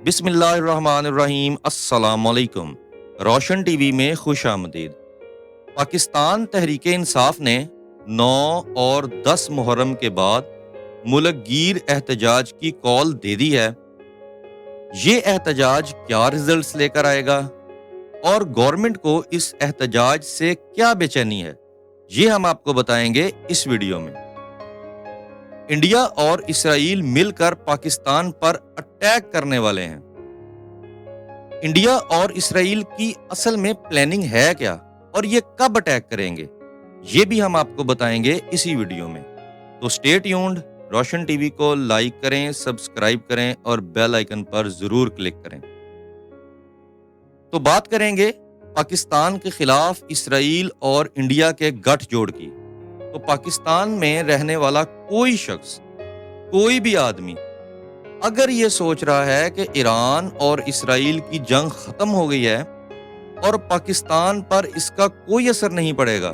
بسم اللہ الرحمن الرحیم۔ السلام علیکم۔ روشن ٹی وی میں خوش آمدید۔ پاکستان تحریک انصاف نے 9 اور 10 محرم کے بعد ملک گیر احتجاج کی کال دے دی ہے۔ یہ احتجاج کیا ریزلٹس لے کر آئے گا اور گورنمنٹ کو اس احتجاج سے کیا بے چینی ہے، یہ ہم آپ کو بتائیں گے اس ویڈیو میں۔ انڈیا اور اسرائیل مل کر پاکستان پر اٹیک کرنے والے ہیں۔ انڈیا اور اسرائیل کی اصل میں پلاننگ ہے کیا اور یہ کب اٹیک کریں گے، یہ بھی ہم آپ کو بتائیں گے اسی ویڈیو میں۔ تو سٹے ٹیونڈ، روشن ٹی وی کو لائک کریں، سبسکرائب کریں اور بیل آئیکن پر ضرور کلک کریں۔ تو بات کریں گے پاکستان کے خلاف اسرائیل اور انڈیا کے گٹھ جوڑ کی۔ تو پاکستان میں رہنے والا کوئی شخص، کوئی بھی آدمی اگر یہ سوچ رہا ہے کہ ایران اور اسرائیل کی جنگ ختم ہو گئی ہے اور پاکستان پر اس کا کوئی اثر نہیں پڑے گا،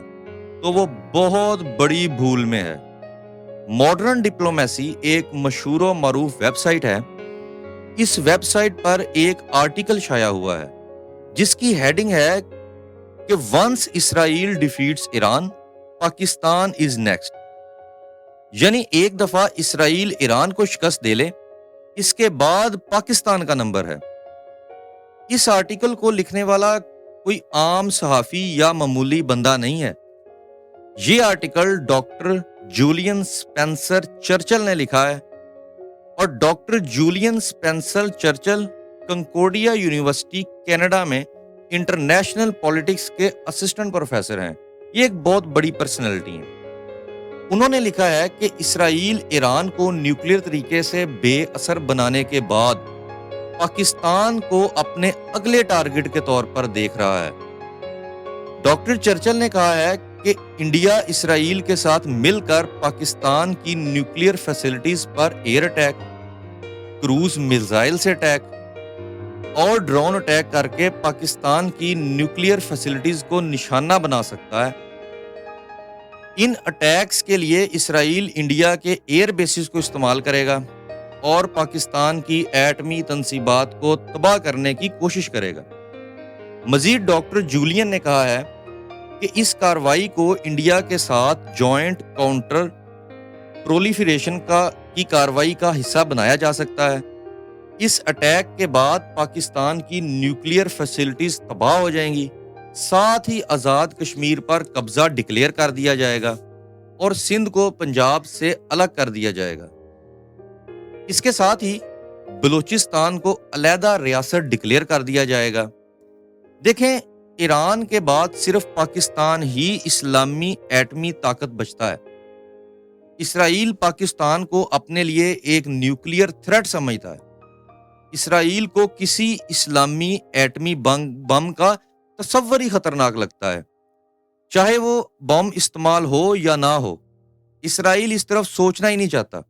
تو وہ بہت بڑی بھول میں ہے۔ ماڈرن ڈپلومیسی ایک مشہور و معروف ویب سائٹ ہے۔ اس ویب سائٹ پر ایک آرٹیکل شائع ہوا ہے جس کی ہیڈنگ ہے کہ once Israel defeats Iran, Pakistan is next. یعنی ایک دفعہ اسرائیل ایران کو شکست دے لے، اس کے بعد پاکستان کا نمبر ہے۔ اس آرٹیکل کو لکھنے والا کوئی عام صحافی یا معمولی بندہ نہیں ہے۔ یہ article doctor Julian Spencer Churchill نے لکھا ہے، اور doctor Julian Spencer Churchill Concordia University Canada میں انٹرنیشنل پولیٹکس کے اسسٹنٹ پروفیسر ہیں۔ یہ ایک بہت بڑی پرسنالٹی ہیں۔ انہوں نے لکھا ہے کہ اسرائیل ایران کو نیوکلیئر طریقے سے بے اثر بنانے کے بعد پاکستان کو اپنے اگلے ٹارگٹ کے طور پر دیکھ رہا ہے۔ ڈاکٹر چرچل نے کہا ہے کہ انڈیا اسرائیل کے ساتھ مل کر پاکستان کی نیوکلیئر فیسلٹیز پر ایئر اٹیک، کروز میزائل سے اٹیک اور ڈرون اٹیک کر کے پاکستان کی نیوکلیئر فیسلٹیز کو نشانہ بنا سکتا ہے۔ ان اٹیکس کے لیے اسرائیل انڈیا کے ایئر بیسز کو استعمال کرے گا اور پاکستان کی ایٹمی تنصیبات کو تباہ کرنے کی کوشش کرے گا۔ مزید ڈاکٹر جولین نے کہا ہے کہ اس کارروائی کو انڈیا کے ساتھ جوائنٹ کاؤنٹر پرولیفریشن کی کارروائی کا حصہ بنایا جا سکتا ہے۔ اس اٹیک کے بعد پاکستان کی نیوکلیئر فیسلٹیز تباہ ہو جائیں گی، ساتھ ہی آزاد کشمیر پر قبضہ ڈکلیئر کر دیا جائے گا اور سندھ کو پنجاب سے الگ کر دیا جائے گا۔ اس کے ساتھ ہی بلوچستان کو علیحدہ ریاست ڈکلیئر کر دیا جائے گا۔ دیکھیں، ایران کے بعد صرف پاکستان ہی اسلامی ایٹمی طاقت بچتا ہے۔ اسرائیل پاکستان کو اپنے لیے ایک نیوکلیئر تھریٹ سمجھتا ہے۔ اسرائیل کو کسی اسلامی ایٹمی بم کا تصور ہی خطرناک لگتا ہے، چاہے وہ بم استعمال ہو یا نہ ہو۔ اسرائیل اس طرف سوچنا ہی نہیں چاہتا۔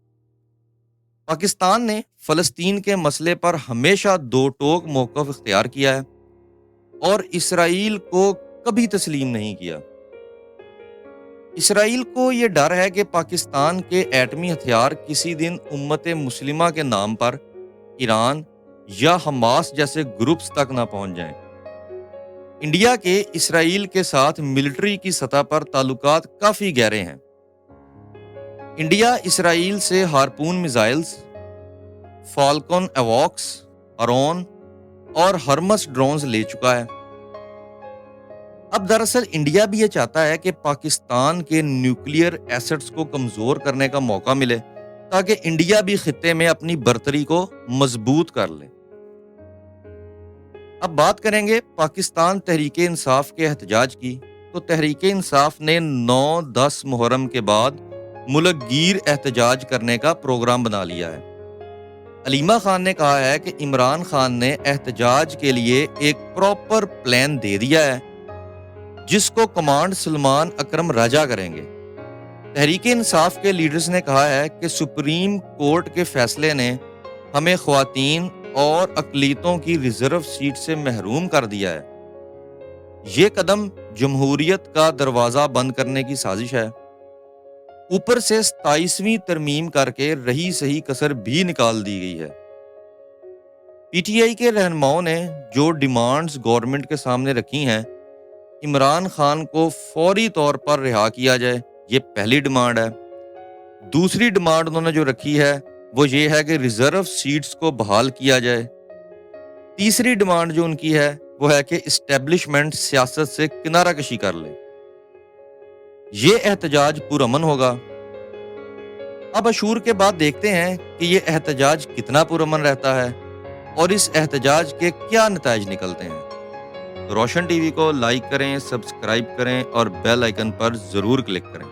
پاکستان نے فلسطین کے مسئلے پر ہمیشہ دو ٹوک موقف اختیار کیا ہے اور اسرائیل کو کبھی تسلیم نہیں کیا۔ اسرائیل کو یہ ڈر ہے کہ پاکستان کے ایٹمی ہتھیار کسی دن امت مسلمہ کے نام پر ایران یا حماس جیسے گروپس تک نہ پہنچ جائیں۔ انڈیا کے اسرائیل کے ساتھ ملٹری کی سطح پر تعلقات کافی گہرے ہیں۔ انڈیا اسرائیل سے ہارپون میزائلز، فالکن ایواکس، ارون اور ہرمس ڈرونز لے چکا ہے۔ اب دراصل انڈیا بھی یہ چاہتا ہے کہ پاکستان کے نیوکلیئر ایسٹس کو کمزور کرنے کا موقع ملے تاکہ انڈیا بھی خطے میں اپنی برتری کو مضبوط کر لے۔ اب بات کریں گے پاکستان تحریک انصاف کے احتجاج کی۔ تو تحریک انصاف نے 9-10 محرم کے بعد ملک گیر احتجاج کرنے کا پروگرام بنا لیا ہے۔ علیمہ خان نے کہا ہے کہ عمران خان نے احتجاج کے لیے ایک پراپر پلان دے دیا ہے جس کو کمانڈ سلمان اکرم راجہ کریں گے۔ تحریک انصاف کے لیڈرز نے کہا ہے کہ سپریم کورٹ کے فیصلے نے ہمیں خواتین اور اقلیتوں کی ریزرو سیٹ سے محروم کر دیا ہے۔ یہ قدم جمہوریت کا دروازہ بند کرنے کی سازش ہے۔ اوپر سے 27ویں ترمیم کر کے رہی صحیح کسر بھی نکال دی گئی ہے۔ پی ٹی آئی کے رہنماؤں نے جو ڈیمانڈز گورنمنٹ کے سامنے رکھی ہیں، عمران خان کو فوری طور پر رہا کیا جائے، یہ پہلی ڈیمانڈ ہے۔ دوسری ڈیمانڈ انہوں نے جو رکھی ہے وہ یہ ہے کہ ریزرو سیٹس کو بحال کیا جائے۔ تیسری ڈیمانڈ جو ان کی ہے وہ ہے کہ اسٹیبلشمنٹ سیاست سے کنارہ کشی کر لے۔ یہ احتجاج پرامن ہوگا۔ اب عاشور کے بعد دیکھتے ہیں کہ یہ احتجاج کتنا پرامن رہتا ہے اور اس احتجاج کے کیا نتائج نکلتے ہیں۔ روشن ٹی وی کو لائک کریں، سبسکرائب کریں اور بیل آئیکن پر ضرور کلک کریں۔